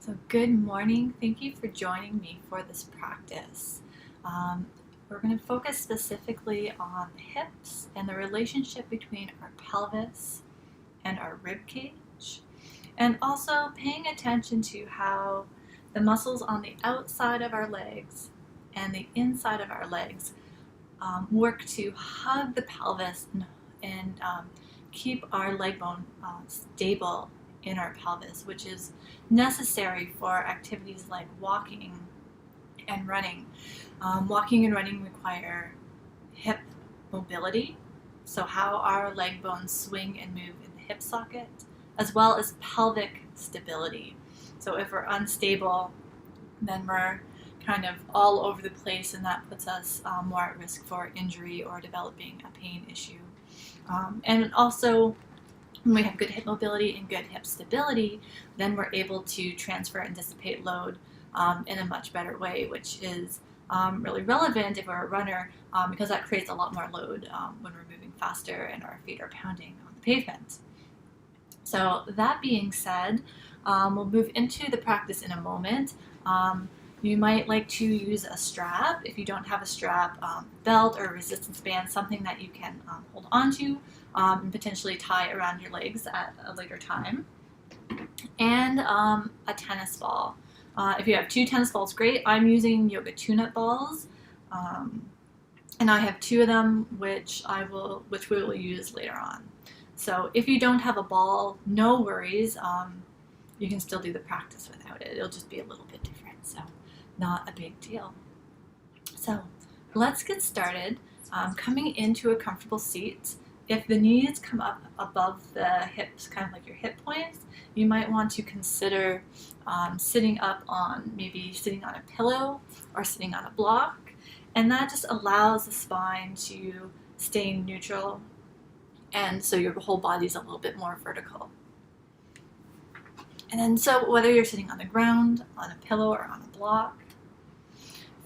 So good morning. Thank you for joining me for this practice. We're going to focus specifically on the hips and the relationship between our pelvis and our rib cage, and also paying attention to how the muscles on the outside of our legs and the inside of our legs work to hug the pelvis and keep our leg bone stable in our pelvis, which is necessary for activities like walking and running. Walking and running require hip mobility, so how our leg bones swing and move in the hip socket, as well as pelvic stability. So if we're unstable, then we're kind of all over the place, and that puts us more at risk for injury or developing a pain issue. And also, when we have good hip mobility and good hip stability, then we're able to transfer and dissipate load in a much better way, which is really relevant if we're a runner because that creates a lot more load when we're moving faster and our feet are pounding on the pavement. So that being said, we'll move into the practice in a moment. You might like to use a strap. If you don't have a strap, belt or resistance band, something that you can hold onto and potentially tie around your legs at a later time. And a tennis ball. If you have two tennis balls, great. I'm using yoga tune-up balls, and I have two of them, which we will use later on. So if you don't have a ball, no worries. You can still do the practice without it. It'll just be a little bit different, so not a big deal. So let's get started. Coming into a comfortable seat. If the knees come up above the hips, kind of like your hip points, you might want to consider sitting up on, maybe sitting on a pillow or sitting on a block. And that just allows the spine to stay neutral, and so your whole body's a little bit more vertical. And then so whether you're sitting on the ground, on a pillow, or on a block,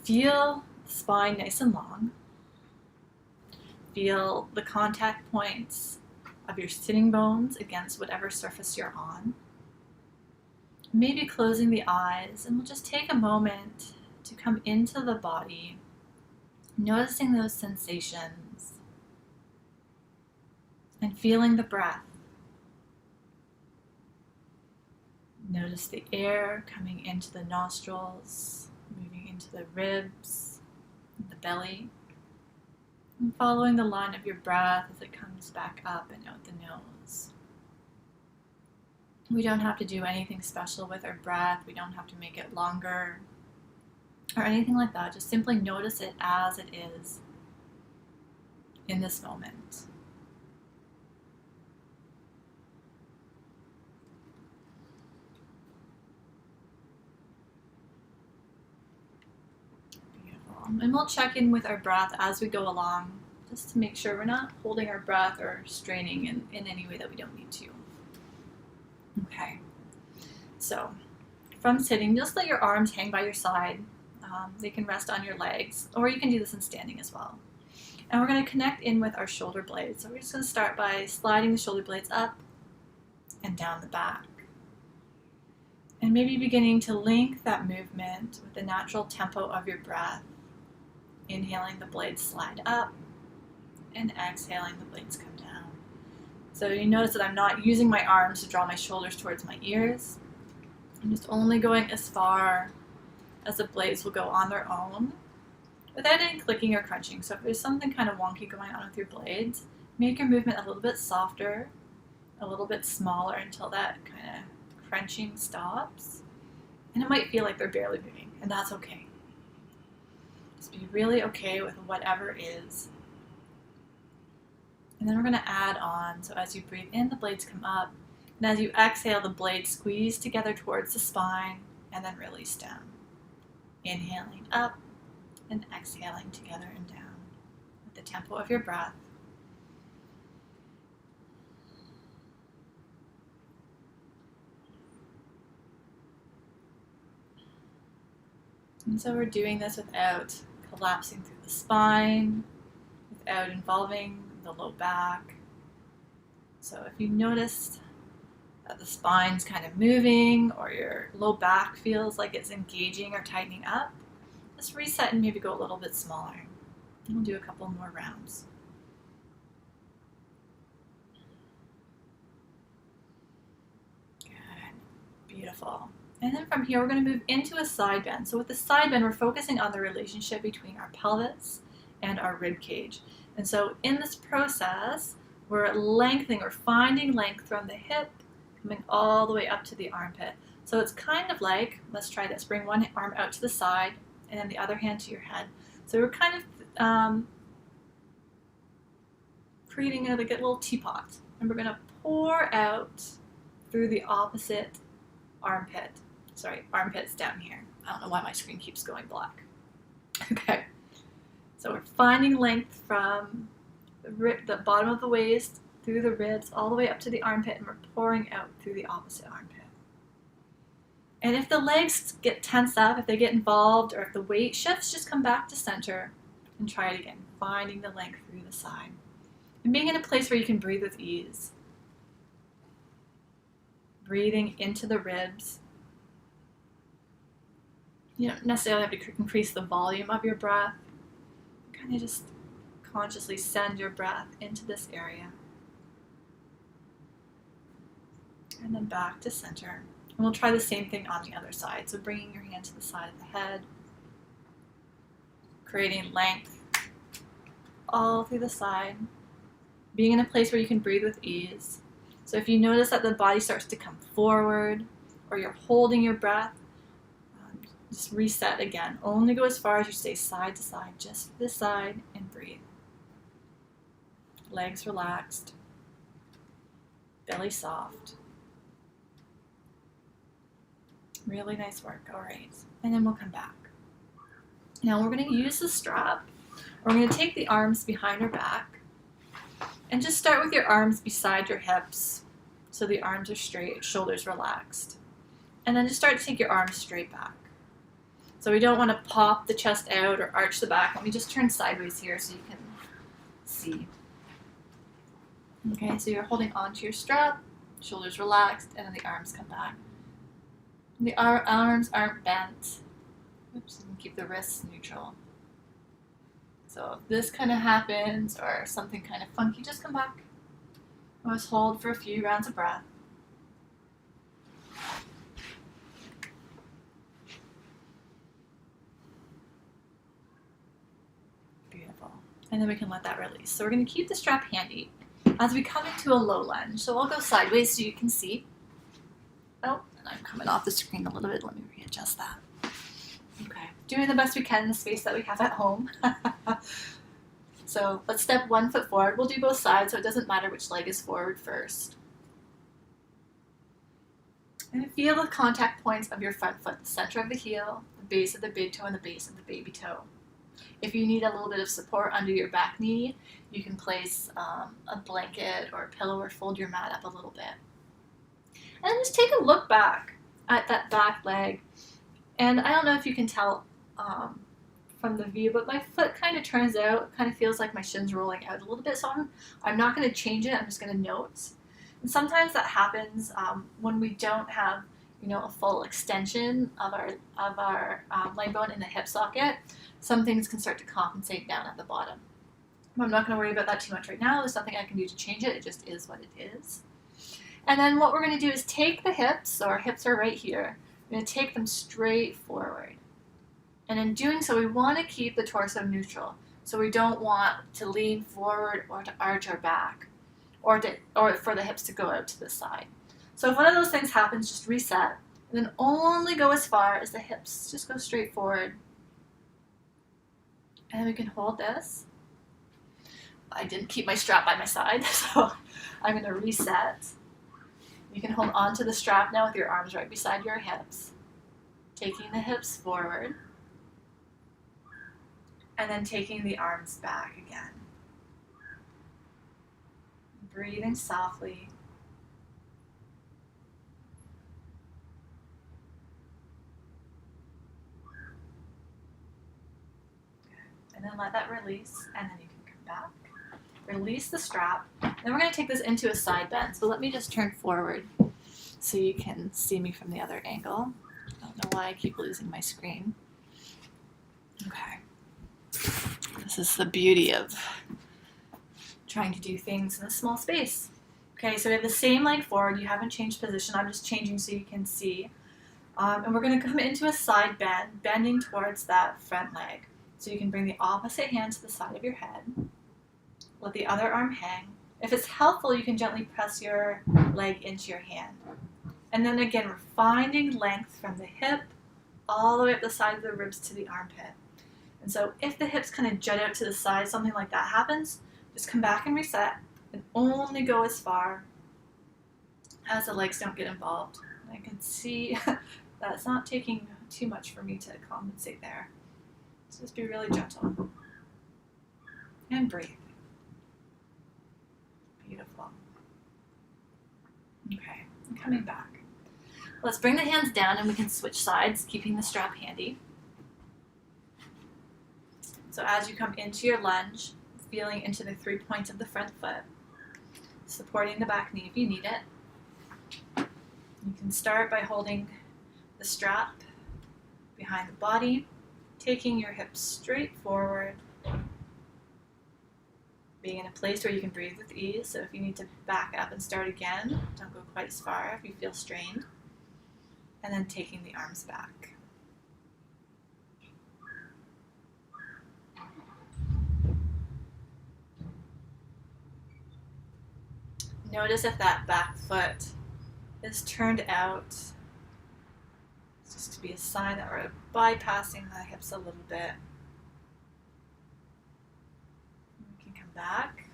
feel the spine nice and long. Feel the contact points of your sitting bones against whatever surface you're on. Maybe closing the eyes, and we'll just take a moment to come into the body, noticing those sensations and feeling the breath. Notice the air coming into the nostrils, moving into the ribs, the belly, and following the line of your breath as it comes back up and out the nose. We don't have to do anything special with our breath. We don't have to make it longer or anything like that. Just simply notice it as it is in this moment. And we'll check in with our breath as we go along, just to make sure we're not holding our breath or straining in any way that we don't need to. Okay, so from sitting, just let your arms hang by your side. They can rest on your legs, or you can do this in standing as well. And we're going to connect in with our shoulder blades. So we're just going to start by sliding the shoulder blades up and down the back. And maybe beginning to link that movement with the natural tempo of your breath. Inhaling, the blades slide up, and exhaling, the blades come down. So you notice that I'm not using my arms to draw my shoulders towards my ears. I'm just only going as far as the blades will go on their own without any clicking or crunching. So if there's something kind of wonky going on with your blades, make your movement a little bit softer, a little bit smaller until that kind of crunching stops. And it might feel like they're barely moving, and that's okay. Just be really okay with whatever is. And then we're going to add on. So as you breathe in, the blades come up. And as you exhale, the blades squeeze together towards the spine and then release down. Inhaling up and exhaling together and down with the tempo of your breath. And so we're doing this without collapsing through the spine, without involving the low back. So if you notice that the spine's kind of moving or your low back feels like it's engaging or tightening up, just reset and maybe go a little bit smaller. And we'll do a couple more rounds. Good. Beautiful. And then from here, we're going to move into a side bend. So with the side bend, we're focusing on the relationship between our pelvis and our rib cage. And so in this process, we're lengthening or finding length from the hip, coming all the way up to the armpit. So it's kind of like, let's try this, bring one arm out to the side and then the other hand to your head. So we're kind of creating like a little teapot. And we're going to pour out through the opposite armpit. Sorry, armpit's down here. I don't know why my screen keeps going black. Okay. So we're finding length from the bottom of the waist, through the ribs, all the way up to the armpit, and we're pouring out through the opposite armpit. And if the legs get tense up, if they get involved, or if the weight shifts, just come back to center and try it again, finding the length through the side. And being in a place where you can breathe with ease. Breathing into the ribs. You don't necessarily have to increase the volume of your breath. Kind of just consciously send your breath into this area. And then back to center. And we'll try the same thing on the other side. So bringing your hand to the side of the head. Creating length all through the side. Being in a place where you can breathe with ease. So if you notice that the body starts to come forward or you're holding your breath, just reset again. Only go as far as you stay side to side, just this side, and breathe. Legs relaxed. Belly soft. Really nice work. All right. And then we'll come back. Now we're going to use the strap. We're going to take the arms behind our back and just start with your arms beside your hips so the arms are straight, shoulders relaxed. And then just start to take your arms straight back. So we don't want to pop the chest out or arch the back. Let me just turn sideways here so you can see. Okay, so you're holding onto your strap, shoulders relaxed, and then the arms come back. And the arms aren't bent. Oops, and keep the wrists neutral. So if this kind of happens or something kind of funky, just come back. Let's hold for a few rounds of breath. Beautiful. And then we can let that release. So we're going to keep the strap handy as we come into a low lunge. So I'll go sideways so you can see. Oh, and I'm coming off the screen a little bit. Let me readjust that. Okay. Doing the best we can in the space that we have at home. So let's step 1 foot forward. We'll do both sides, so it doesn't matter which leg is forward first. And feel the contact points of your front foot, the center of the heel, the base of the big toe, and the base of the baby toe. If you need a little bit of support under your back knee, you can place a blanket or a pillow or fold your mat up a little bit. And then just take a look back at that back leg. And I don't know if you can tell from the view, but my foot kind of turns out. It kind of feels like my shin's rolling out a little bit. So I'm not going to change it. I'm just going to note. And sometimes that happens when we don't have, a full extension of our leg bone in the hip socket. Some things can start to compensate down at the bottom. I'm not going to worry about that too much right now. There's nothing I can do to change it. It just is what it is. And then what we're going to do is take the hips, so our hips are right here. We're going to take them straight forward. And in doing so, we want to keep the torso neutral. So we don't want to lean forward or to arch our back or for the hips to go out to the side. So if one of those things happens, just reset. And then only go as far as the hips. Just go straight forward. And then we can hold this. I didn't keep my strap by my side, so I'm going to reset. You can hold onto the strap now with your arms right beside your hips. Taking the hips forward. And then taking the arms back again. Breathing softly. And then let that release, and then you can come back. Release the strap. Then we're going to take this into a side bend. So let me just turn forward. so you can see me from the other angle. I don't know why I keep losing my screen. Okay. This is the beauty of trying to do things in a small space. Okay, so we have the same leg forward. You haven't changed position. I'm just changing so you can see. And we're going to come into a side bend, bending towards that front leg. So you can bring the opposite hand to the side of your head. Let the other arm hang. If it's helpful, you can gently press your leg into your hand. And then again, we're finding length from the hip all the way up the side of the ribs to the armpit. And so if the hips kind of jut out to the side, something like that happens, just come back and reset and only go as far as the legs don't get involved. And I can see that it's not taking too much for me to compensate there. So just be really gentle and breathe. Beautiful. Okay, I'm coming back. Let's bring the hands down and we can switch sides, keeping the strap handy. So as you come into your lunge, feeling into the 3 points of the front foot, supporting the back knee if you need it. You can start by holding the strap behind the body, taking your hips straight forward, being in a place where you can breathe with ease. So if you need to back up and start again, don't go quite as far if you feel strained. And then taking the arms back. Notice if that back foot is turned out. It's just to be a sign that we're bypassing the hips a little bit. We can come back,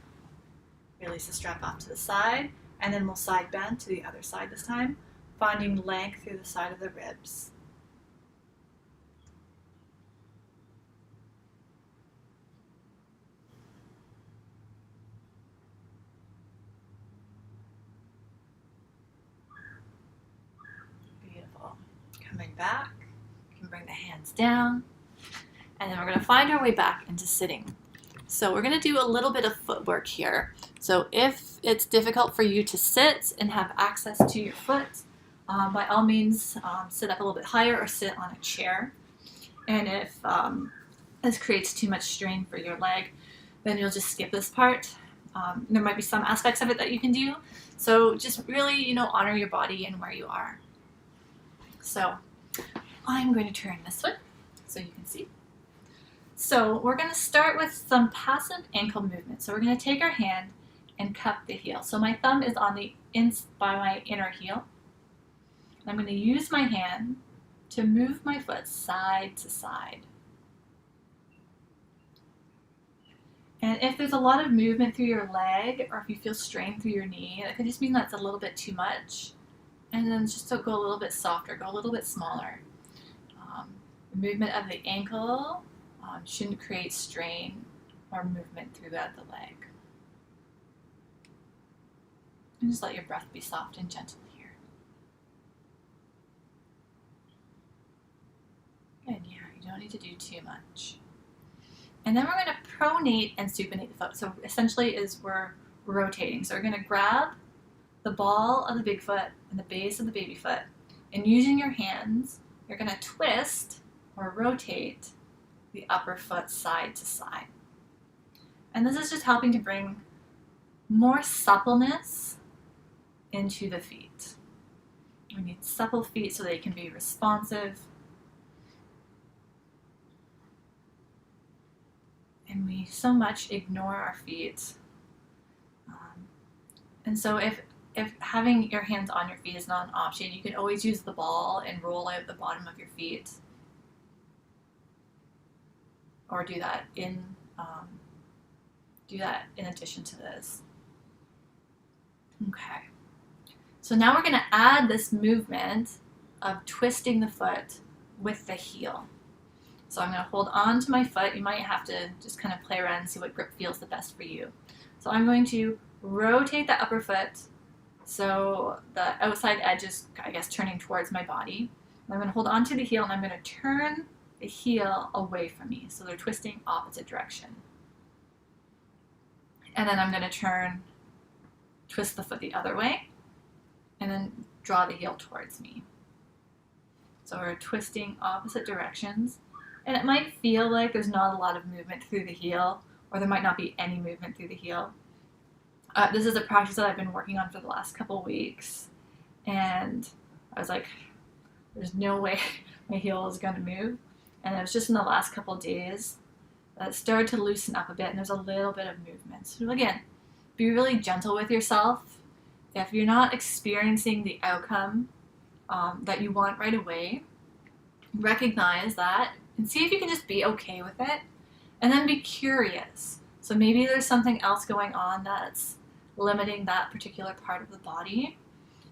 release the strap off to the side, and then we'll side bend to the other side this time, finding length through the side of the ribs. Beautiful. Coming back, you can bring the hands down, and then we're going to find our way back into sitting. So we're going to do a little bit of footwork here. So if it's difficult for you to sit and have access to your foot, by all means, sit up a little bit higher or sit on a chair. And if this creates too much strain for your leg, then you'll just skip this part. There might be some aspects of it that you can do. So just really, honor your body and where you are. So I'm going to turn this way so you can see. So we're going to start with some passive ankle movement. So we're going to take our hand and cup the heel. So my thumb is on the by my inner heel. I'm going to use my hand to move my foot side to side. And if there's a lot of movement through your leg, or if you feel strain through your knee, it could just mean that's a little bit too much. And then just to go a little bit softer, go a little bit smaller. The movement of the ankle shouldn't create strain or movement throughout the leg. And just let your breath be soft and gentle here. Good, yeah, you don't need to do too much. And then we're going to pronate and supinate the foot. So essentially we're rotating. So we're going to grab the ball of the big foot and the base of the baby foot. And using your hands, you're going to twist or rotate the upper foot side to side. And this is just helping to bring more suppleness into the feet. We need supple feet so they can be responsive. And we so much ignore our feet. And so if having your hands on your feet is not an option, you can always use the ball and roll out the bottom of your feet. Or do that in addition to this. Okay. So now we're going to add this movement of twisting the foot with the heel. So I'm going to hold on to my foot. You might have to just kind of play around and see what grip feels the best for you. So I'm going to rotate the upper foot so the outside edge is, I guess, turning towards my body. And I'm going to hold on to the heel and I'm going to turn the heel away from me. So they're twisting opposite direction. And then I'm going to twist the foot the other way. And then draw the heel towards me. So we're twisting opposite directions. And it might feel like there's not a lot of movement through the heel, or there might not be any movement through the heel. This is a practice that I've been working on for the last couple weeks. And I was like, there's no way my heel is going to move. And it was just in the last couple days that it started to loosen up a bit, and there's a little bit of movement. So again, be really gentle with yourself. If you're not experiencing the outcome that you want right away, recognize that and see if you can just be okay with it, and then be curious. So maybe there's something else going on that's limiting that particular part of the body.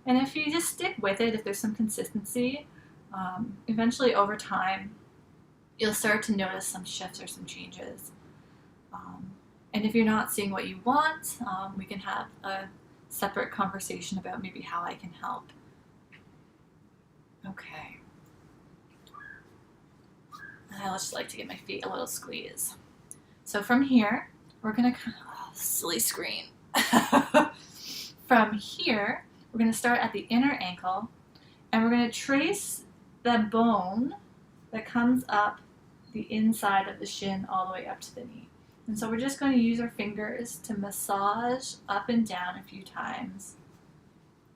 And if you just stick with it, if there's some consistency, eventually over time, you'll start to notice some shifts or some changes. And if you're not seeing what you want, we can have a separate conversation about maybe how I can help. Okay. I just like to get my feet a little squeeze. So from here, we're gonna silly screen. From here, we're gonna start at the inner ankle, and we're gonna trace the bone that comes up the inside of the shin all the way up to the knee. And so we're just going to use our fingers to massage up and down a few times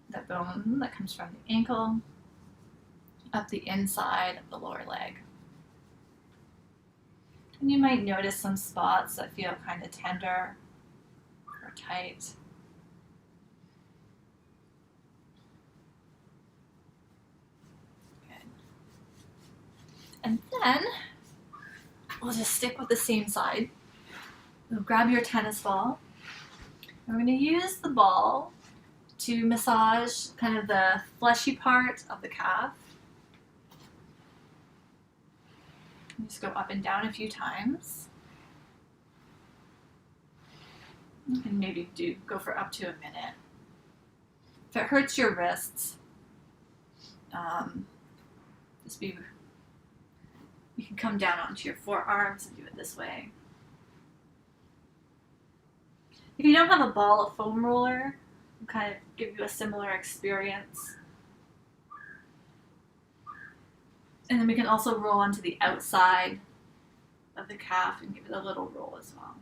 that bone that comes from the ankle up the inside of the lower leg. And you might notice some spots that feel kind of tender or tight. Good. And then we'll just stick with the same side. We'll grab your tennis ball. And we're going to use the ball to massage kind of the fleshy part of the calf. Just go up and down a few times. You can maybe go for up to a minute. If it hurts your wrists, you can come down onto your forearms and do it this way. If you don't have a ball, a foam roller will kind of give you a similar experience. And then we can also roll onto the outside of the calf and give it a little roll as well.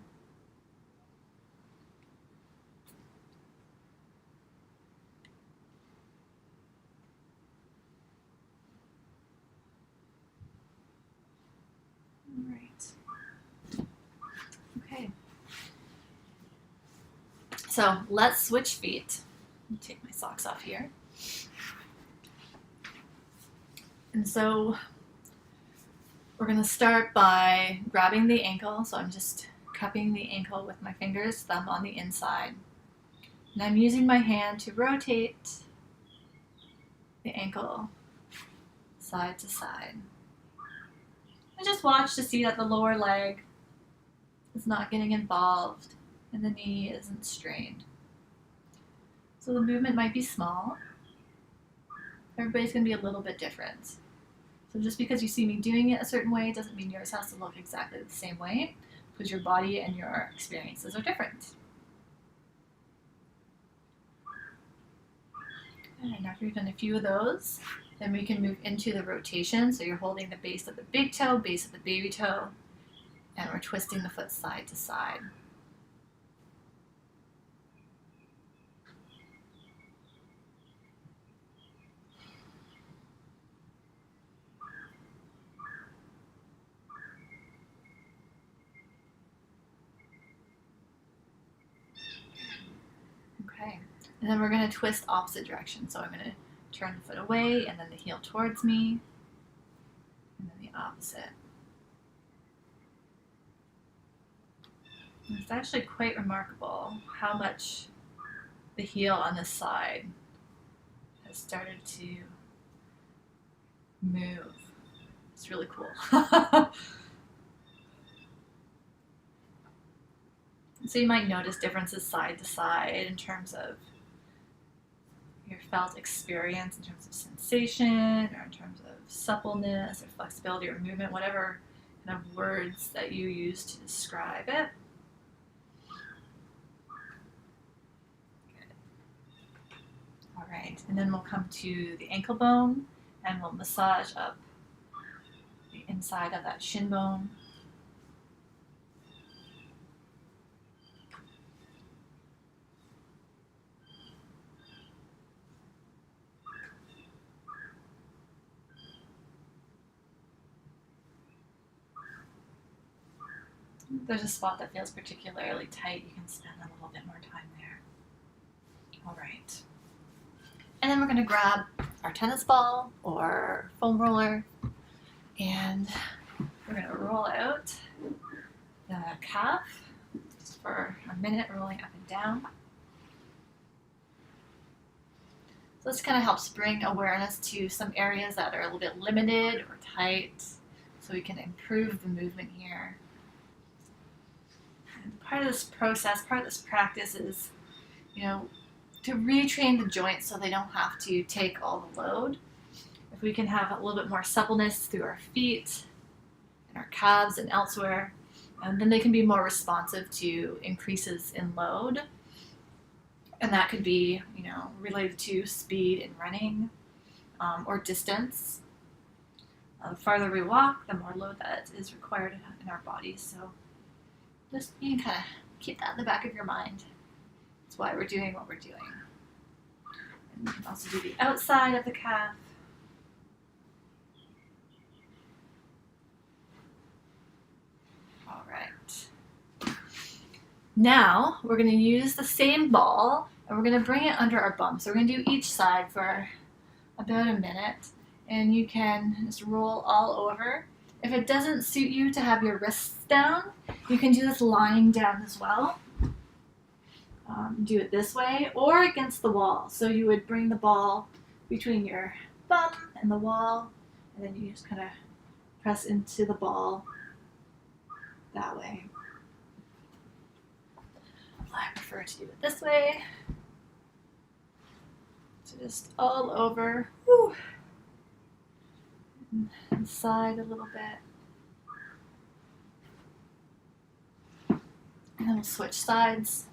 All right. Okay. So let's switch feet. Let me take my socks off here. And so we're going to start by grabbing the ankle. So I'm just cupping the ankle with my fingers, thumb on the inside. And I'm using my hand to rotate the ankle side to side. And just watch to see that the lower leg is not getting involved and the knee isn't strained. So the movement might be small. Everybody's going to be a little bit different. So just because you see me doing it a certain way doesn't mean yours has to look exactly the same way, because your body and your experiences are different. And after we've done a few of those, then we can move into the rotation. So you're holding the base of the big toe, base of the baby toe, and we're twisting the foot side to side. Okay, and then we're going to twist opposite direction. So I'm going to turn the foot away and then the heel towards me, and then the opposite. And it's actually quite remarkable how much the heel on this side has started to move. It's really cool. So you might notice differences side to side in terms of your felt experience, in terms of sensation, or in terms of suppleness or flexibility or movement, whatever kind of words that you use to describe it. Good. All right, and then we'll come to the ankle bone and we'll massage up the inside of that shin bone. If there's a spot that feels particularly tight, you can spend a little bit more time there. All right. And then we're going to grab our tennis ball or foam roller, and we're going to roll out the calf just for a minute, rolling up and down. So this kind of helps bring awareness to some areas that are a little bit limited or tight, so we can improve the movement here. And part of this process, part of this practice is, to retrain the joints so they don't have to take all the load. If we can have a little bit more suppleness through our feet and our calves and elsewhere, then they can be more responsive to increases in load. And that could be, related to speed in running or distance. The farther we walk, the more load that is required in our bodies. So just you can kind of keep that in the back of your mind. That's why we're doing what we're doing. And you can also do the outside of the calf. All right. Now we're going to use the same ball and we're going to bring it under our bum. So we're going to do each side for about a minute, and you can just roll all over. If it doesn't suit you to have your wrists down, you can do this lying down as well. Do it this way or against the wall. So you would bring the ball between your bum and the wall, and then you just kind of press into the ball that way. I prefer to do it this way. So just all over. Whew. And side a little bit. And then we'll switch sides.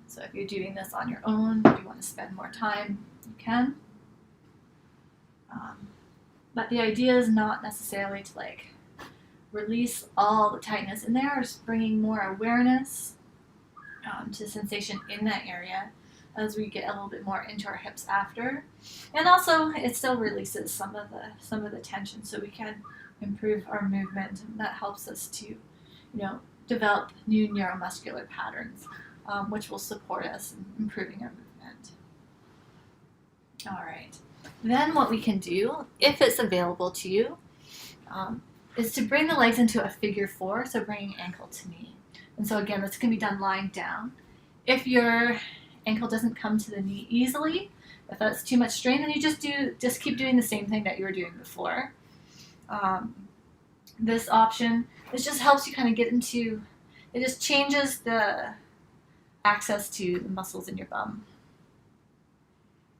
So if you're doing this on your own, if you want to spend more time, you can. But the idea is not necessarily to release all the tightness in there, or just bringing more awareness to sensation in that area as we get a little bit more into our hips after. And also it still releases some of the tension, so we can improve our movement, and that helps us to develop new neuromuscular patterns, which will support us in improving our movement. All right. Then what we can do, if it's available to you, is to bring the legs into a figure 4, so bringing ankle to knee. And so again, this can be done lying down. If your ankle doesn't come to the knee easily, if that's too much strain, then you just keep doing the same thing that you were doing before. This option, this just helps you kind of get into, it just changes the access to the muscles in your bum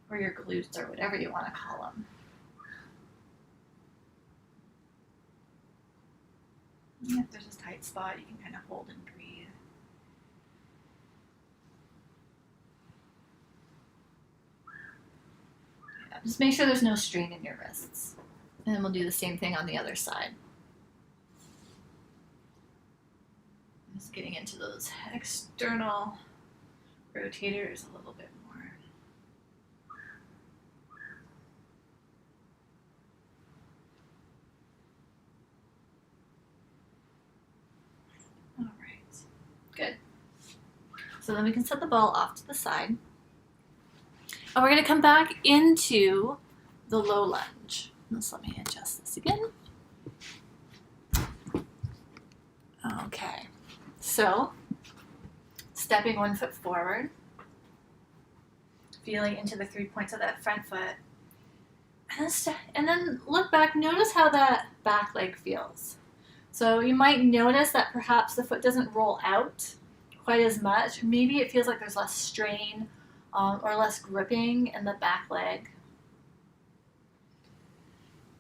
or your glutes or whatever you want to call them. And if there's a tight spot, you can kind of hold and breathe. Yeah, just make sure there's no strain in your wrists. And then we'll do the same thing on the other side. Just getting into those external rotators a little bit more. All right, good. So then we can set the ball off to the side. And we're going to come back into the low lunge. Let's let me adjust this again. Okay, so stepping 1 foot forward, feeling into the 3 points of that front foot, and then look back. Notice how that back leg feels. So you might notice that perhaps the foot doesn't roll out quite as much. Maybe it feels like there's less strain or less gripping in the back leg.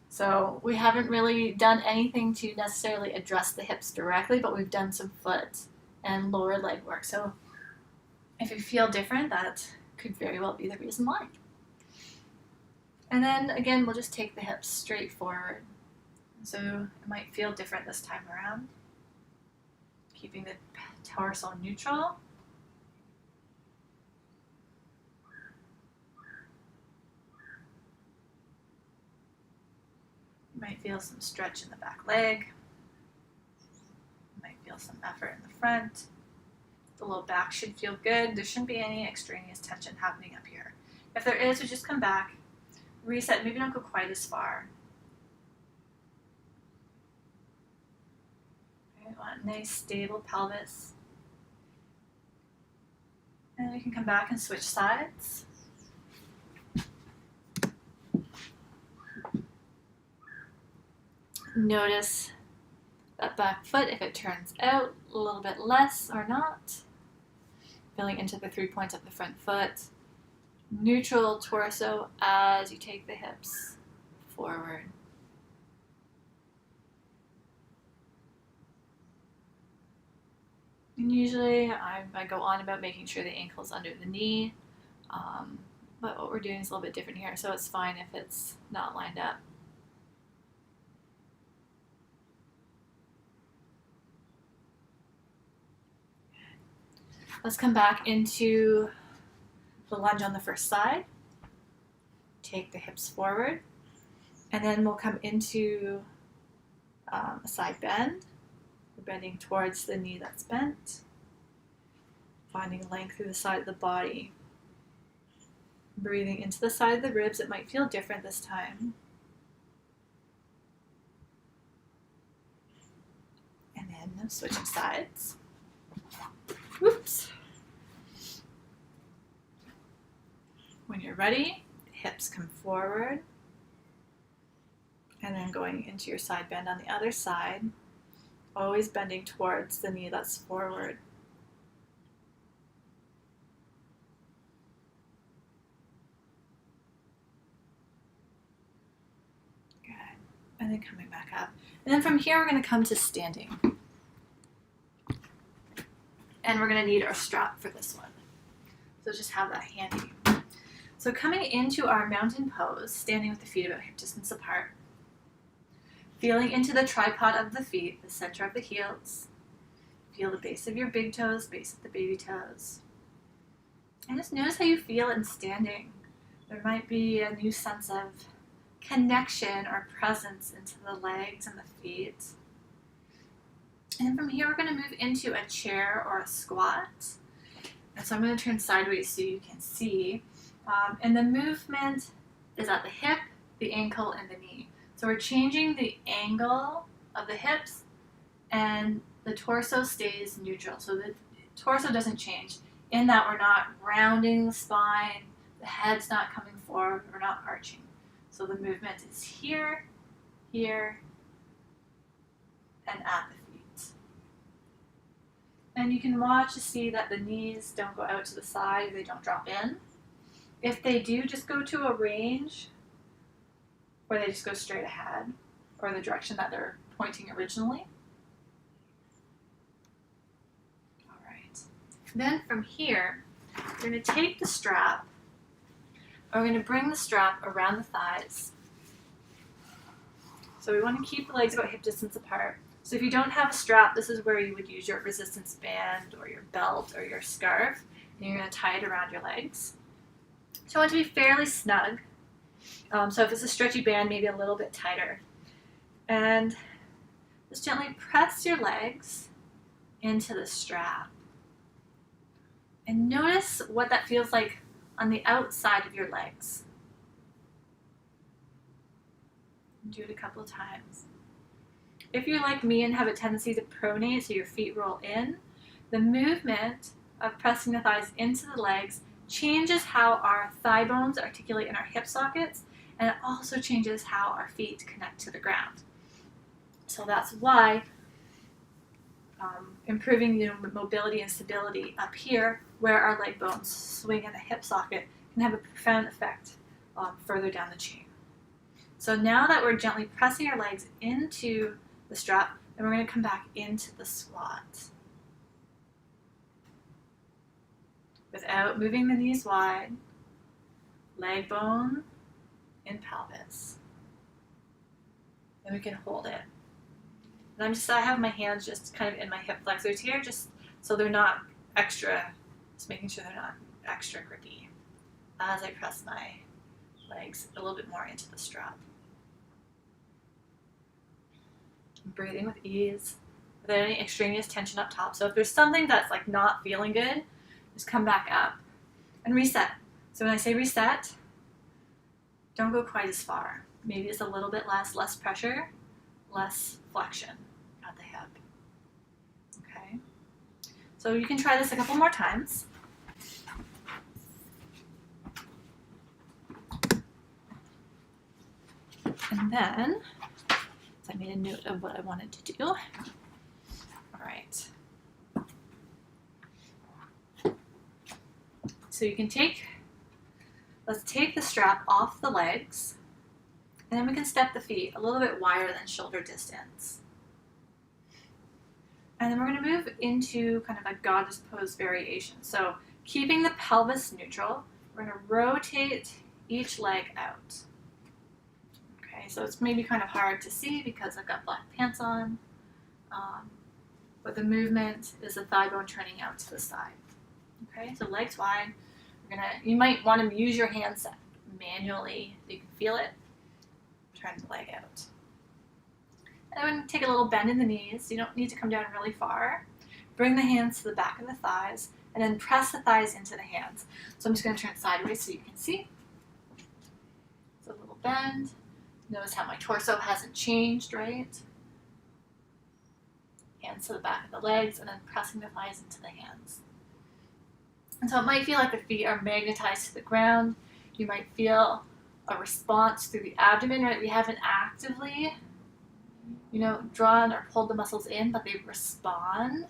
So we haven't really done anything to necessarily address the hips directly, but we've done some foot and lower leg work. So if you feel different, that could very well be the reason why. And then again, we'll just take the hips straight forward. So it might feel different this time around. Keeping the torso neutral. You might feel some stretch in the back leg. You might feel some effort in the front. The low back should feel good. There shouldn't be any extraneous tension happening up here. If there is, we just come back, reset, maybe don't go quite as far. Okay, we want a nice stable pelvis. And we can come back and switch sides. Notice that back foot, if it turns out a little bit less or not. Feeling into the 3 points of the front foot. Neutral torso as you take the hips forward. And usually I go on about making sure the ankle's under the knee, but what we're doing is a little bit different here, so it's fine if it's not lined up. Let's come back into the lunge on the first side. Take the hips forward, and then we'll come into a side bend. We're bending towards the knee that's bent, finding length through the side of the body. Breathing into the side of the ribs. It might feel different this time. And then switching sides. Whoops. When you're ready, hips come forward. And then going into your side bend on the other side. Always bending towards the knee that's forward. Good. And then coming back up. And then from here, we're going to come to standing. And we're going to need our strap for this one. So just have that handy. So coming into our mountain pose, standing with the feet about hip distance apart. Feeling into the tripod of the feet, the center of the heels. Feel the base of your big toes, base of the baby toes. And just notice how you feel in standing. There might be a new sense of connection or presence into the legs and the feet. And from here, we're going to move into a chair or a squat. And so I'm going to turn sideways so you can see. And the movement is at the hip, the ankle, and the knee. So we're changing the angle of the hips, and the torso stays neutral. So the torso doesn't change in that we're not rounding the spine, the head's not coming forward, we're not arching. So the movement is here, here, and at the feet. And you can watch to see that the knees don't go out to the side, they don't drop in. If they do, just go to a range where they just go straight ahead, or the direction that they're pointing originally. All right. Then from here, we're going to take the strap, and we're going to bring the strap around the thighs. So we want to keep the legs about hip distance apart. So if you don't have a strap, this is where you would use your resistance band or your belt or your scarf, and you're going to tie it around your legs. So I want it to be fairly snug. So if it's a stretchy band, maybe a little bit tighter. And just gently press your legs into the strap. And notice what that feels like on the outside of your legs. Do it a couple of times. If you're like me and have a tendency to pronate, so your feet roll in, the movement of pressing the thighs into the legs changes how our thigh bones articulate in our hip sockets, and it also changes how our feet connect to the ground. So that's why improving the mobility and stability up here, where our leg bones swing in the hip socket, can have a profound effect further down the chain. So now that we're gently pressing our legs into the strap, then we're going to come back into the squat. Without moving the knees wide, leg bone in pelvis. And we can hold it. And I have my hands just kind of in my hip flexors here, just so they're not extra, just making sure they're not extra grippy as I press my legs a little bit more into the strap. I'm breathing with ease, without any extraneous tension up top. So if there's something that's like not feeling good, just come back up and reset. So when I say reset, don't go quite as far. Maybe it's a little bit less pressure, less flexion at the hip. Okay? So you can try this a couple more times. And then, so I made a note of what I wanted to do. All right. So you can let's take the strap off the legs, and then we can step the feet a little bit wider than shoulder distance. And then we're going to move into kind of a goddess pose variation. So keeping the pelvis neutral, we're going to rotate each leg out. Okay, so it's maybe kind of hard to see because I've got black pants on, but the movement is the thigh bone turning out to the side. Okay, so legs wide. You might want to use your hands manually so you can feel it. Turn the leg out. And then take a little bend in the knees. You don't need to come down really far. Bring the hands to the back of the thighs, and then press the thighs into the hands. So I'm just going to turn it sideways so you can see. It's a little bend. Notice how my torso hasn't changed, right? Hands to the back of the legs, and then pressing the thighs into the hands. And so it might feel like the feet are magnetized to the ground. You might feel a response through the abdomen, right? We haven't actively, drawn or pulled the muscles in, but they respond.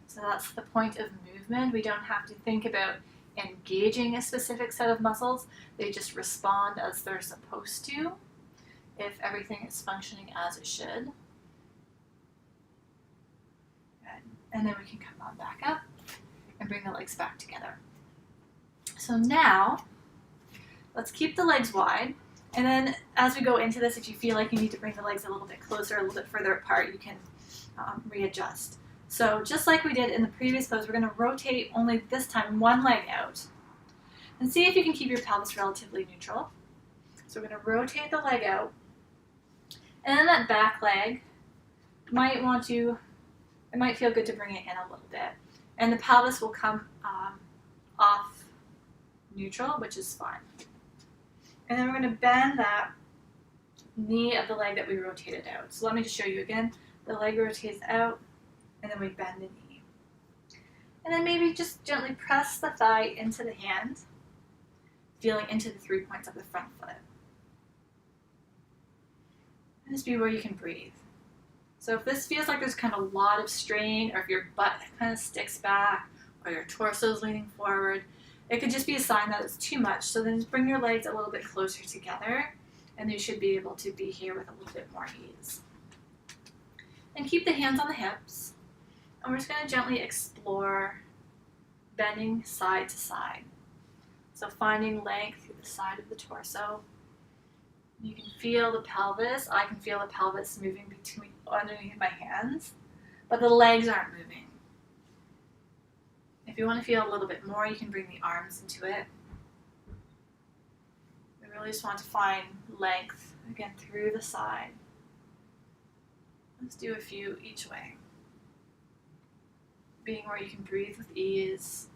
So that's the point of movement. We don't have to think about engaging a specific set of muscles. They just respond as they're supposed to if everything is functioning as it should. And then we can come on back up and bring the legs back together. So now, let's keep the legs wide. And then as we go into this, if you feel like you need to bring the legs a little bit closer, a little bit further apart, you can readjust. So just like we did in the previous pose, we're going to rotate only this time one leg out. And see if you can keep your pelvis relatively neutral. So we're going to rotate the leg out. And then that back leg, it might feel good to bring it in a little bit. And the pelvis will come off neutral, which is fine. And then we're going to bend that knee of the leg that we rotated out. So let me just show you again. The leg rotates out, and then we bend the knee. And then maybe just gently press the thigh into the hand, feeling into the 3 points of the front foot. And just be where you can breathe. So if this feels like there's kind of a lot of strain, or if your butt kind of sticks back, or your torso is leaning forward, it could just be a sign that it's too much. So then just bring your legs a little bit closer together, and you should be able to be here with a little bit more ease. And keep the hands on the hips, and we're just going to gently explore bending side to side. So finding length through the side of the torso. You can feel the pelvis. I can feel the pelvis moving underneath my hands, but the legs aren't moving. If you want to feel a little bit more, you can bring the arms into it. We really just want to find length, again, through the side. Let's do a few each way. Being where you can breathe with ease.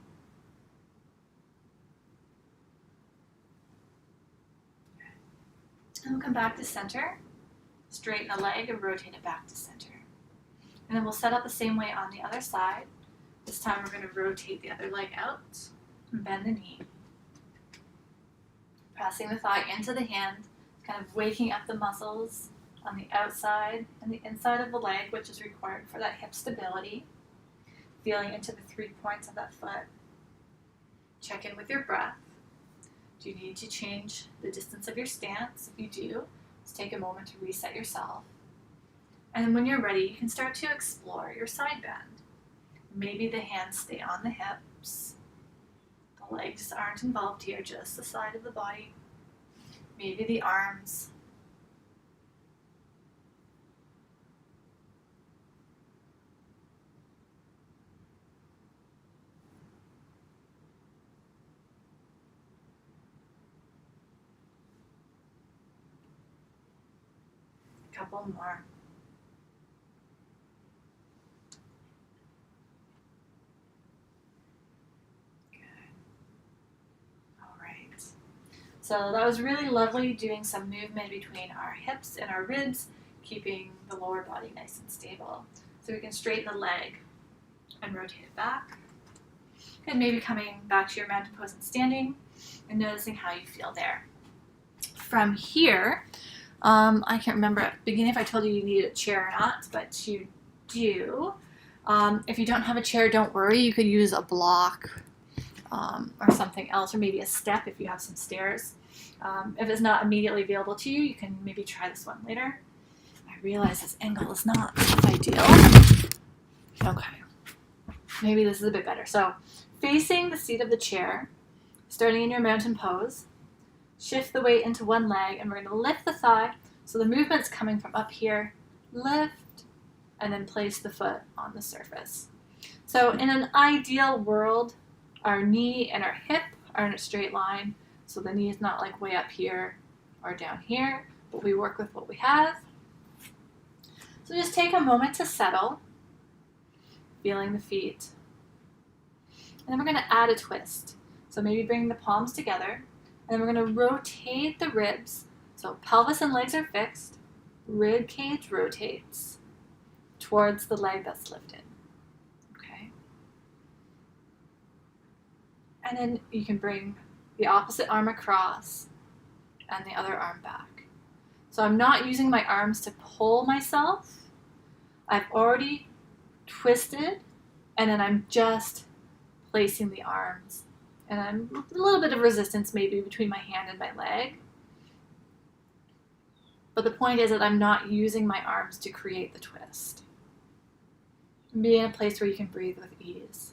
And we'll come back to center, straighten the leg and rotate it back to center. And then we'll set up the same way on the other side. This time we're going to rotate the other leg out and bend the knee. Pressing the thigh into the hand, kind of waking up the muscles on the outside and the inside of the leg, which is required for that hip stability. Feeling into the 3 points of that foot. Check in with your breath. Do you need to change the distance of your stance? If you do, just take a moment to reset yourself. And then when you're ready, you can start to explore your side bend. Maybe the hands stay on the hips. The legs aren't involved here, just the side of the body. maybe the arms. A couple more. So that was really lovely, doing some movement between our hips and our ribs, keeping the lower body nice and stable. So we can straighten the leg and rotate it back. And maybe coming back to your mountain pose and standing and noticing how you feel there. From here, I can't remember at the beginning if I told you you needed a chair or not, but you do. If you don't have a chair, don't worry. You could use a block or something else, or maybe a step if you have some stairs. If it's not immediately available to you, you can maybe try this one later. I realize this angle is not ideal. Okay, maybe this is a bit better. So facing the seat of the chair, starting in your mountain pose, shift the weight into one leg, and we're going to lift the thigh. So the movement's coming from up here, lift, and then place the foot on the surface. So in an ideal world, our knee and our hip are in a straight line, so the knee is not like way up here or down here, but we work with what we have. So just take a moment to settle, feeling the feet. And then we're going to add a twist. So maybe bring the palms together, and then we're going to rotate the ribs. So pelvis and legs are fixed, rib cage rotates towards the leg that's lifted. And then you can bring the opposite arm across and the other arm back. So I'm not using my arms to pull myself. I've already twisted, and then I'm just placing the arms. And I'm a little bit of resistance maybe between my hand and my leg. But the point is that I'm not using my arms to create the twist. Be in a place where you can breathe with ease.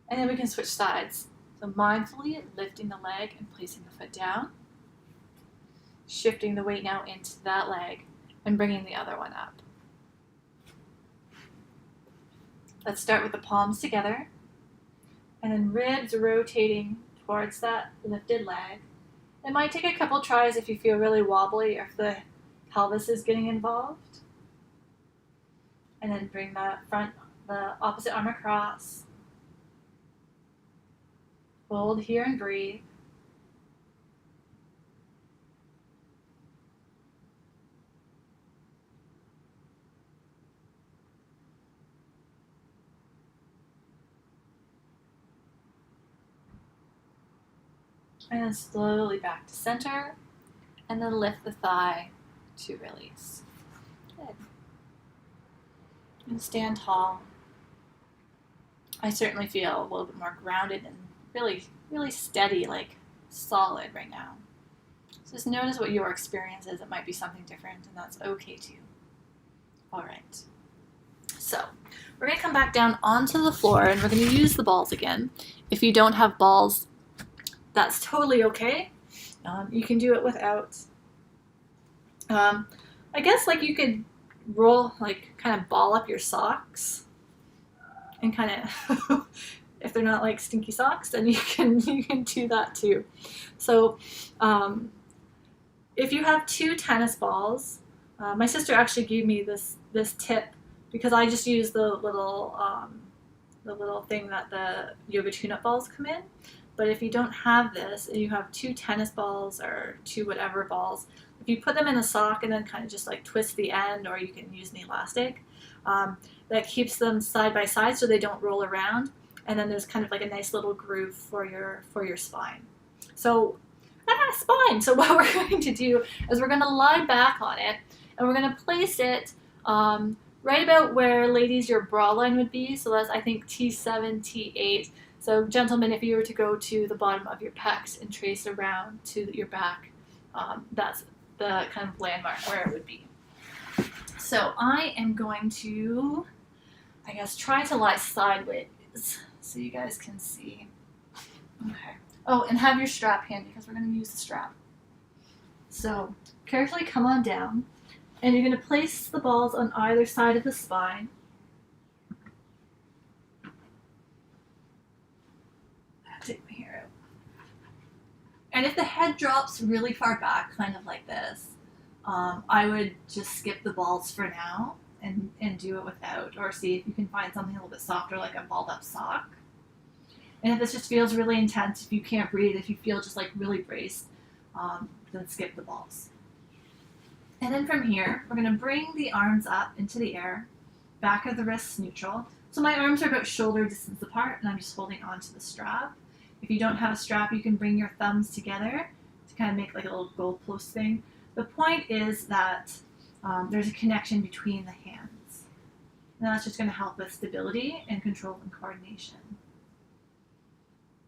And then we can switch sides. So mindfully lifting the leg and placing the foot down. Shifting the weight now into that leg and bringing the other one up. Let's start with the palms together. And then ribs rotating towards that lifted leg. It might take a couple tries if you feel really wobbly or if the pelvis is getting involved. And then bring the opposite arm across. Hold here and breathe. And then slowly back to center, and then lift the thigh to release. Good. And stand tall. I certainly feel a little bit more grounded and really steady, like solid right now. So just notice what your experience is. It might be something different, and that's okay too. All right. So we're going to come back down onto the floor, and we're going to use the balls again. If you don't have balls, that's totally okay. You can do it without. I guess like you could roll, like kind of ball up your socks, and kind of. If they're not like stinky socks, then you can do that too. So if you have 2 tennis balls, my sister actually gave me this tip because I just use the little thing that the yoga tune-up balls come in. But if you don't have this and you have 2 tennis balls or 2 whatever balls, if you put them in a sock and then kind of just like twist the end, or you can use an elastic, that keeps them side by side so they don't roll around. And then there's kind of like a nice little groove for your spine. So, spine. So what we're going to do is we're going to lie back on it, and we're going to place it right about where, ladies, your bra line would be. So that's, I think, T7, T8. So gentlemen, if you were to go to the bottom of your pecs and trace around to your back, that's the kind of landmark where it would be. So I am going to, I guess, try to lie sideways so you guys can see. Okay. Oh, and have your strap handy because we're going to use the strap. So carefully come on down, and you're going to place the balls on either side of the spine. Take my hair out. And if the head drops really far back, kind of like this, I would just skip the balls for now and do it without, or see if you can find something a little bit softer like a balled up sock. And if this just feels really intense, if you can't breathe, if you feel just like really braced, then skip the balls. And then from here, we're going to bring the arms up into the air, back of the wrists neutral. So my arms are about shoulder distance apart, and I'm just holding onto the strap. If you don't have a strap, you can bring your thumbs together to kind of make like a little goalpost thing. The point is that there's a connection between the hands. And that's just going to help with stability and control and coordination.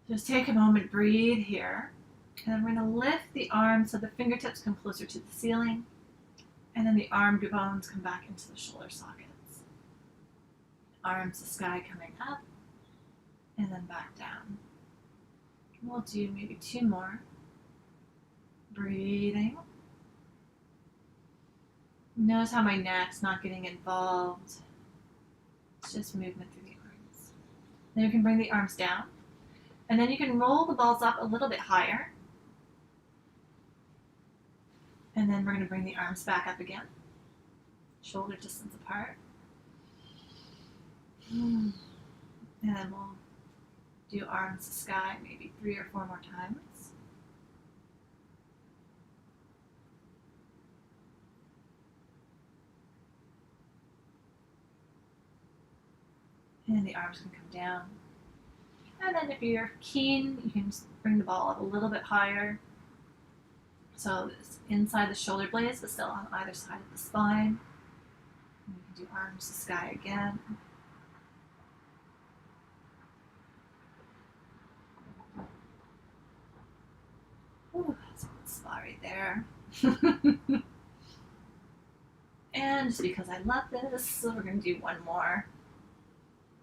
Just take a moment, breathe here. And then we're going to lift the arms so the fingertips come closer to the ceiling. And then the arm bones come back into the shoulder sockets. Arms to sky coming up. And then back down. We'll do maybe 2 more. Breathing. Notice how my neck's not getting involved. It's just movement through the arms. Then you can bring the arms down. And then you can roll the balls up a little bit higher. And then we're going to bring the arms back up again. Shoulder distance apart. And then we'll do arms to sky maybe 3 or 4 more times. And the arms can come down. And then if you're keen, you can just bring the ball up a little bit higher. So it's inside the shoulder blades, but still on either side of the spine. And you can do arms to sky again. Ooh, that's a good spot right there. And just because I love this, so we're going to do 1 more.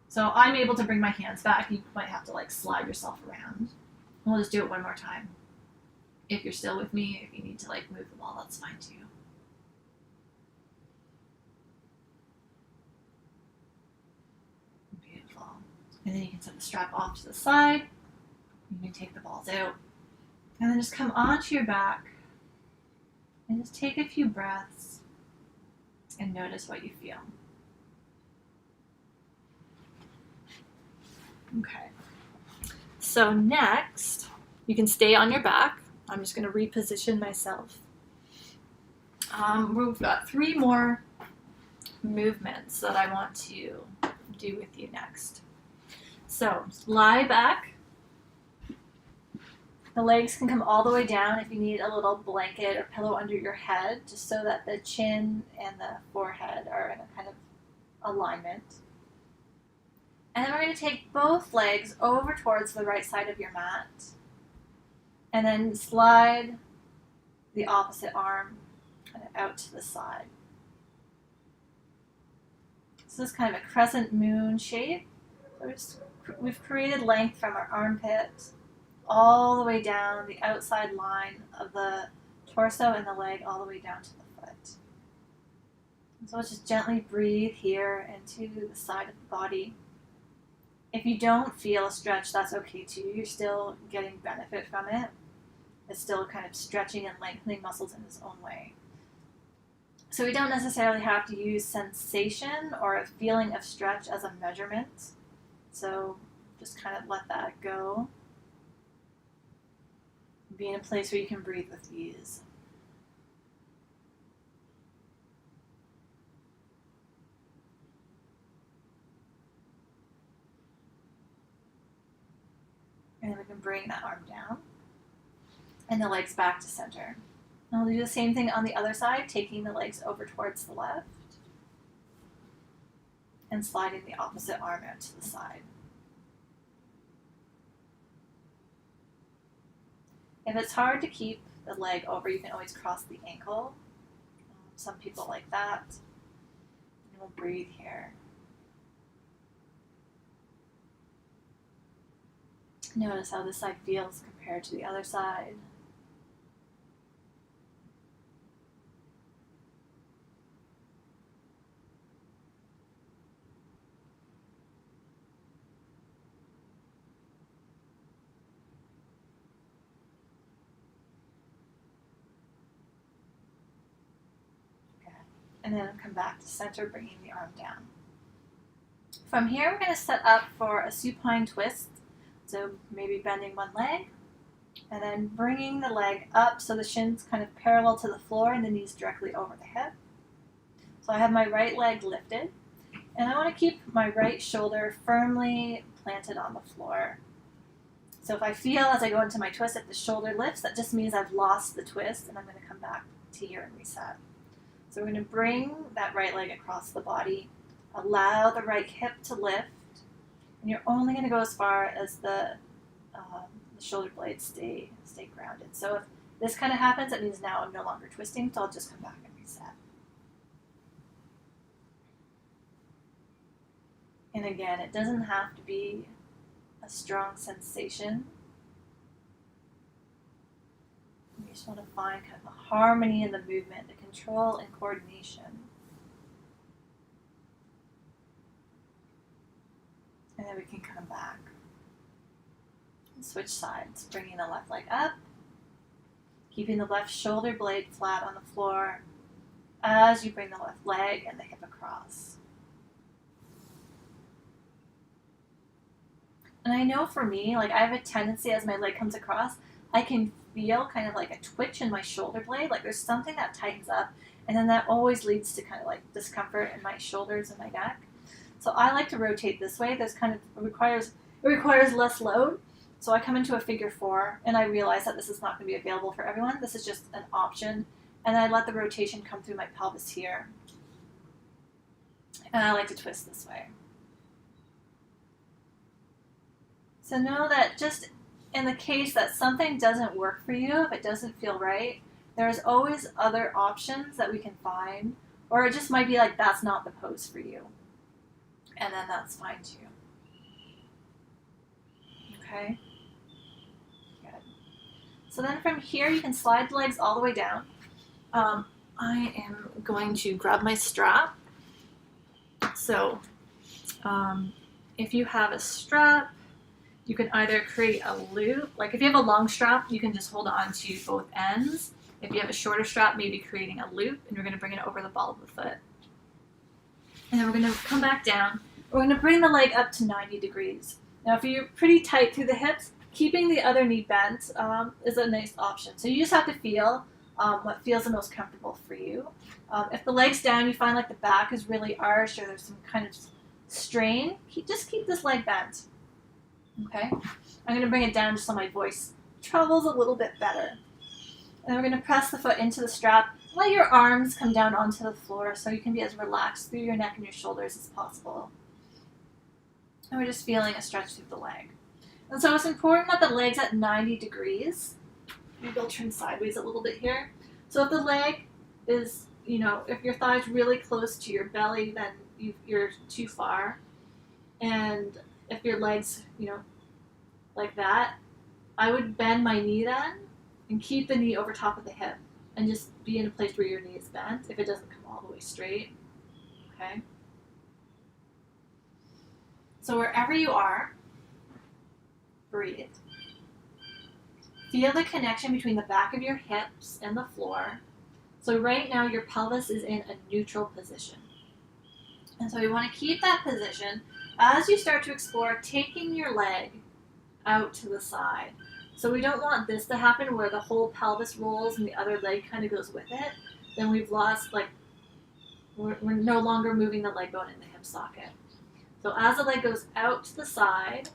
So I'm able to bring my hands back. You might have to like slide yourself around. We'll just do it 1 more time. If you're still with me, if you need to like move the ball, that's fine too. Beautiful. And then you can set the strap off to the side. You can take the balls out. And then just come onto your back and just take a few breaths and notice what you feel. Okay. So next, you can stay on your back. I'm just going to reposition myself. We've got 3 more movements that I want to do with you next. So lie back. The legs can come all the way down if you need a little blanket or pillow under your head, just so that the chin and the forehead are in a kind of alignment. And then we're going to take both legs over towards the right side of your mat. And then slide the opposite arm kind of out to the side. So this is kind of a crescent moon shape. So we've created length from our armpit all the way down the outside line of the torso and the leg all the way down to the foot. So let's just gently breathe here into the side of the body. If you don't feel a stretch, that's okay too. You're still getting benefit from it. It's still kind of stretching and lengthening muscles in its own way. So we don't necessarily have to use sensation or a feeling of stretch as a measurement. So just kind of let that go. Be in a place where you can breathe with ease. And then we can bring that arm down and the legs back to center. And we'll do the same thing on the other side, taking the legs over towards the left and sliding the opposite arm out to the side. If it's hard to keep the leg over, you can always cross the ankle. Some people like that. And we'll breathe here. Notice how this side feels compared to the other side. And then come back to center, bringing the arm down. From here, we're going to set up for a supine twist. So maybe bending one leg, and then bringing the leg up so the shin's kind of parallel to the floor and the knees directly over the hip. So I have my right leg lifted, and I want to keep my right shoulder firmly planted on the floor. So if I feel as I go into my twist, if the shoulder lifts, that just means I've lost the twist, and I'm going to come back to here and reset. So we're going to bring that right leg across the body, allow the right hip to lift, and you're only going to go as far as the shoulder blades stay grounded. So if this kind of happens, that means now I'm no longer twisting, so I'll just come back and reset. And again, it doesn't have to be a strong sensation. You just want to find kind of a harmony in the movement, the control and coordination. And then we can come back and switch sides, bringing the left leg up, keeping the left shoulder blade flat on the floor as you bring the left leg and the hip across. And I know for me, like I have a tendency as my leg comes across, I can feel kind of like a twitch in my shoulder blade, like there's something that tightens up, and then that always leads to kind of like discomfort in my shoulders and my neck. So I like to rotate this way. There's kind of it requires less load. So I come into a figure four, and I realize that this is not going to be available for everyone. This is just an option, and I let the rotation come through my pelvis here. And I like to twist this way. So know that just in the case that something doesn't work for you, if it doesn't feel right, there's always other options that we can find, or it just might be like that's not the pose for you. And then that's fine too. Okay? Good. So then from here, you can slide the legs all the way down. I am going to grab my strap. So if you have a strap, you can either create a loop. Like if you have a long strap, you can just hold on to both ends. If you have a shorter strap, maybe creating a loop, and you're going to bring it over the ball of the foot. And then we're going to come back down. We're going to bring the leg up to 90 degrees. Now, if you're pretty tight through the hips, keeping the other knee bent is a nice option. So you just have to feel what feels the most comfortable for you. If the leg's down, you find like the back is really arched or there's some kind of strain, just keep this leg bent. Okay? I'm going to bring it down just so my voice travels a little bit better. And then we're going to press the foot into the strap. Let your arms come down onto the floor so you can be as relaxed through your neck and your shoulders as possible. And we're just feeling a stretch through the leg. And so it's important that the leg's at 90 degrees. Maybe I'll turn sideways a little bit here. So if the leg is, if your thigh's really close to your belly, then you're too far. And if your leg's, like that, I would bend my knee then and keep the knee over top of the hip and just be in a place where your knee is bent if it doesn't come all the way straight. Okay? So wherever you are, breathe. Feel the connection between the back of your hips and the floor. So right now your pelvis is in a neutral position. And so we want to keep that position as you start to explore taking your leg out to the side. So we don't want this to happen where the whole pelvis rolls and the other leg kind of goes with it. Then we've lost, we're no longer moving the leg bone in the hip socket. So as the leg goes out to the side,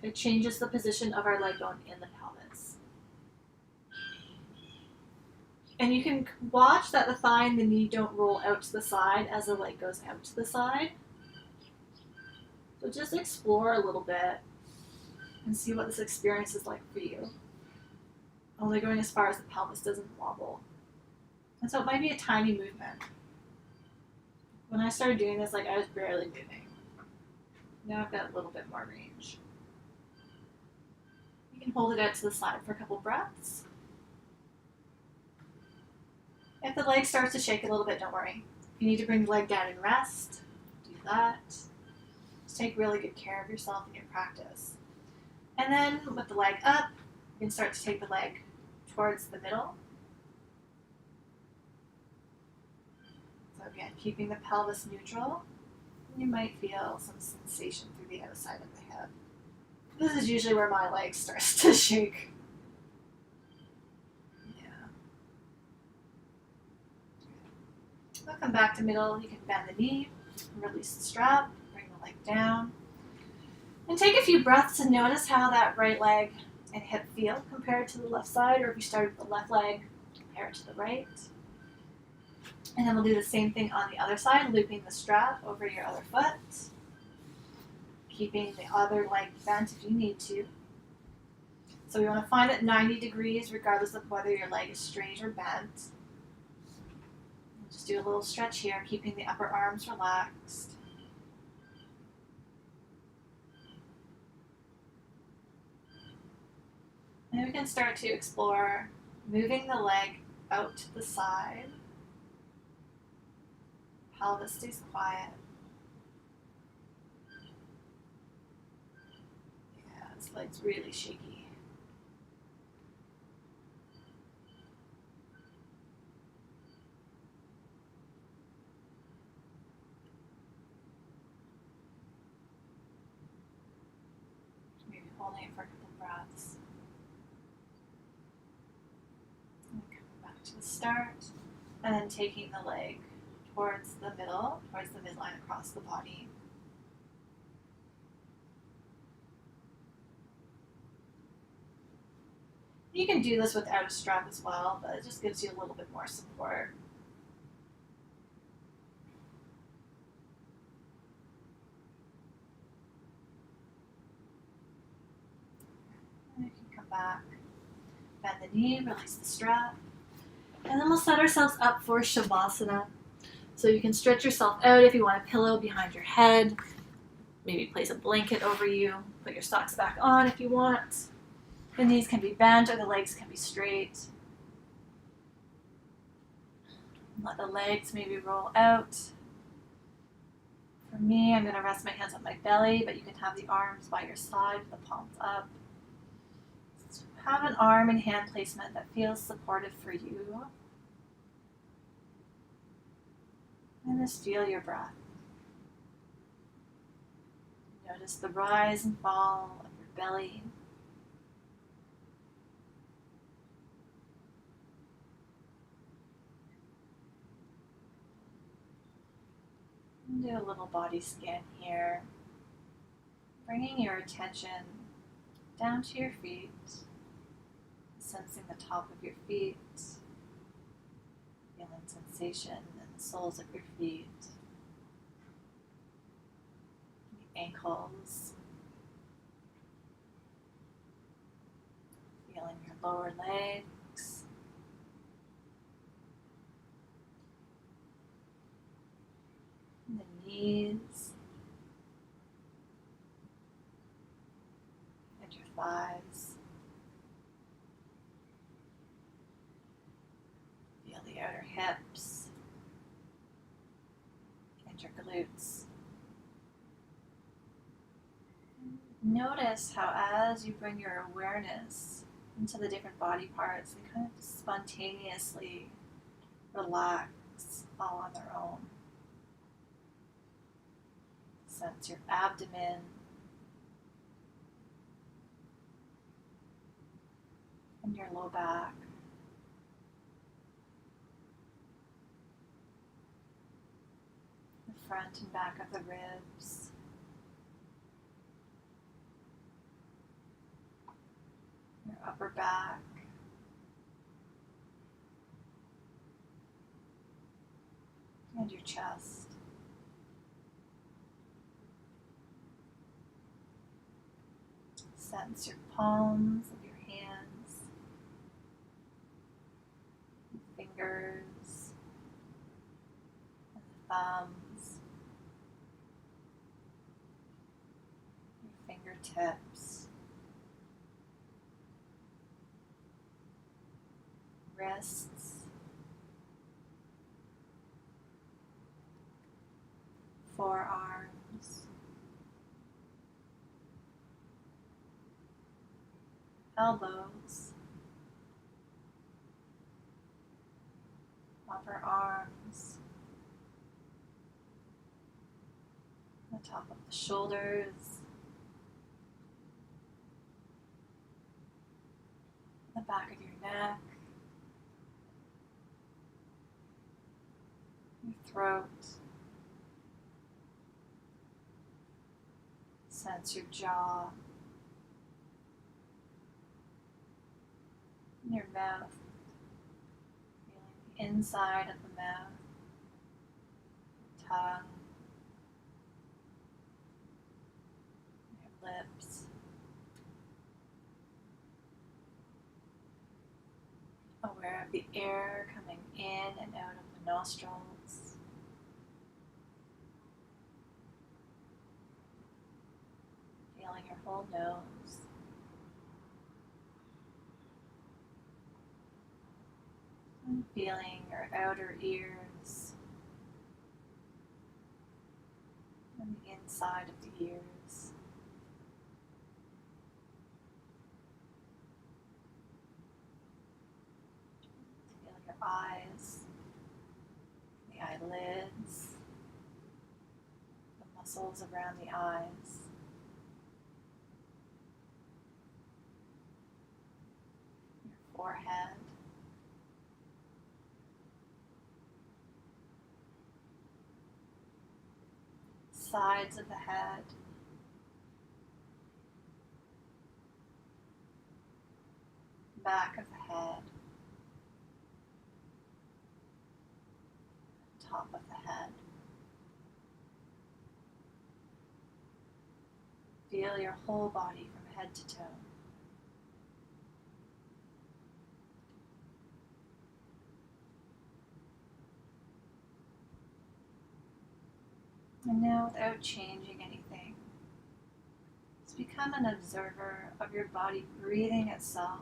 it changes the position of our leg bone in the pelvis. And you can watch that the thigh and the knee don't roll out to the side as the leg goes out to the side. So just explore a little bit and see what this experience is like for you. Only going as far as the pelvis doesn't wobble. And so it might be a tiny movement. When I started doing this, I was barely moving. Now I've got a little bit more range. You can hold it out to the side for a couple breaths. If the leg starts to shake a little bit, don't worry. If you need to bring the leg down and rest, do that. Just take really good care of yourself in your practice. And then with the leg up, you can start to take the leg towards the middle. So again, keeping the pelvis neutral. You might feel some sensation through the outside of the hip. This is usually where my leg starts to shake. Yeah. We'll come back to middle. You can bend the knee, release the strap, bring the leg down. And take a few breaths and notice how that right leg and hip feel compared to the left side, or if you started with the left leg, compare it to the right. And then we'll do the same thing on the other side, looping the strap over your other foot. Keeping the other leg bent if you need to. So we want to find it 90 degrees regardless of whether your leg is straight or bent. Just do a little stretch here, keeping the upper arms relaxed. And we can start to explore moving the leg out to the side. Pelvis stays quiet. Yeah, this leg's really shaky. Maybe holding it for a couple breaths. And coming back to the start. And then taking the leg towards the midline across the body. You can do this without a strap as well, but it just gives you a little bit more support. And you can come back, bend the knee, release the strap, and then we'll set ourselves up for Shavasana. So you can stretch yourself out if you want a pillow behind your head, maybe place a blanket over you, put your socks back on if you want. The knees can be bent or the legs can be straight. Let the legs maybe roll out. For me, I'm going to rest my hands on my belly, but you can have the arms by your side with the palms up. So have an arm and hand placement that feels supportive for you. And just feel your breath. Notice the rise and fall of your belly. And do a little body scan here, bringing your attention down to your feet, sensing the top of your feet, feeling sensation in the soles of your feet, the ankles, feeling your lower legs, the knees, and your thighs. Feel the outer hips and your glutes. Notice how as you bring your awareness into the different body parts, they kind of spontaneously relax all on their own. Sense your abdomen and your low back. The front and back of the ribs. Your upper back. And your chest. Sense your palms of your hands, fingers, and the thumbs, your fingertips, wrists, forearms, elbows, upper arms, the top of the shoulders, the back of your neck, your throat. Sense your jaw, and your mouth, feeling the inside of the mouth, tongue, your lips. Aware of the air coming in and out of the nostrils. Feeling your whole nose. And feeling your outer ears and the inside of the ears. Feel your eyes, the eyelids, the muscles around the eyes. Forehead, sides of the head, back of the head, top of the head. Feel your whole body from head to toe. And now, without changing anything, just become an observer of your body breathing itself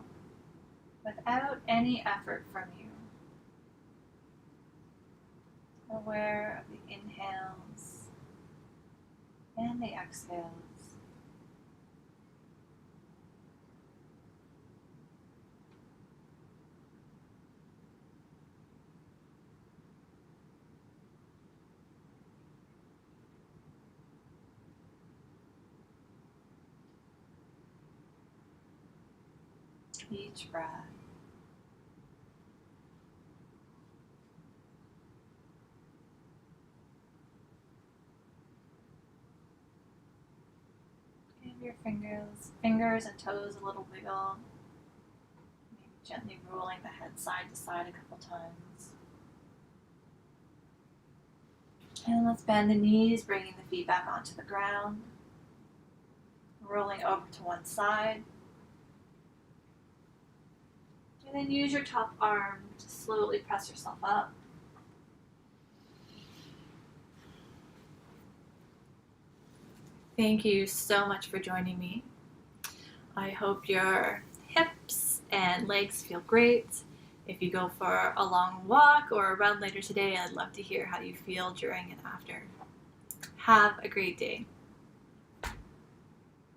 without any effort from you. Aware of the inhales and the exhales. Each breath. Give your fingers and toes a little wiggle. Maybe gently rolling the head side to side a couple times. And let's bend the knees, bringing the feet back onto the ground. Rolling over to one side. And then use your top arm to slowly press yourself up. Thank you so much for joining me. I hope your hips and legs feel great. If you go for a long walk or a run later today, I'd love to hear how you feel during and after. Have a great day.